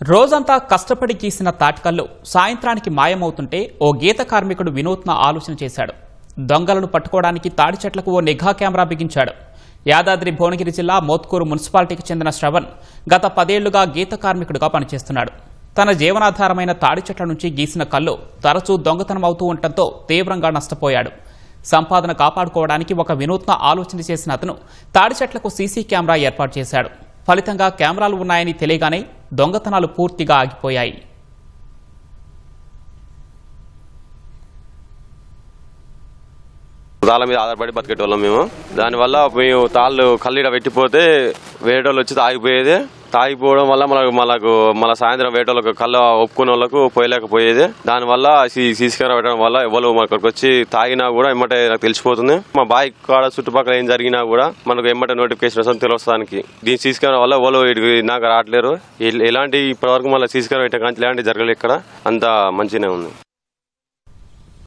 రోజంతా కష్టపడి గీసిన తాటికల్లు సాయంత్రానికి మాయమవుతుంటే ఓ గీత కార్మికుడు వినూత్న ఆలోచన చేశాడు. దొంగలను పట్టుకోవడానికి తాడి చెట్లకు ఓ నిఘా కెమెరా బిగించాడు. యాదాద్రి భువనగిరి జిల్లా మోత్కూరు మున్సిపాలిటీకి చెందిన శ్రవణ్ గత 10 ఏళ్లుగా గీత కార్మికుడిగా పనిచేస్తున్నాడు. తన జీవనాధారమైన తాడి చెట్ల నుంచి గీసిన కల్లు తరచూ దొంగతనం అవుతూ ఉండటంతో తీవ్రంగా నష్టపోయాడు. సంపాదన కాపాడుకోవడానికి ఒక వినూత్న ఆలోచన చేసిన అతను తాడి చెట్లకు సీసీ కెమెరా ఏర్పాటు చేశాడు. ఫలితంగా కెమెరాలు ఉన్నాయని తెలియగానే దొంగతనాలు పూర్తిగా ఆగిపోయాయి. తాళ్ళ మీద ఆధారపడి బతికేటోళ్ళం మేము. దానివల్ల మేము తాళ్ళు కల్లీడ పెట్టిపోతే వేరేటోళ్ళు వచ్చి తాగిపోవడం వల్ల మళ్ళీ సాయంత్రం వేటోళ్ళకు కళ్ళ ఒప్పుకునే వాళ్ళకు పోయలేకపోయేది. దానివల్ల సీసీ కెమెరా పెట్టడం వల్ల ఎవరు అక్కడికి వచ్చి తాగినా కూడా ఎమ్మటే నాకు తెలిసిపోతుంది. మా బాయ్ కాడ చుట్టుపక్కల ఏం జరిగినా కూడా మనకు ఎమ్మటే నోటిఫికేషన్ వస్తుంది తెలుస్తానికి. దీని సీసీ కెమెరా వల్ల ఎవరు నాకు రావట్లేరు. ఎలాంటి ఇప్పటివరకు మళ్ళీ సీసీ కెమెరా పెట్టే కానీ ఎలాంటి జరగలేదు. ఇక్కడ అంతా మంచిగానే ఉంది.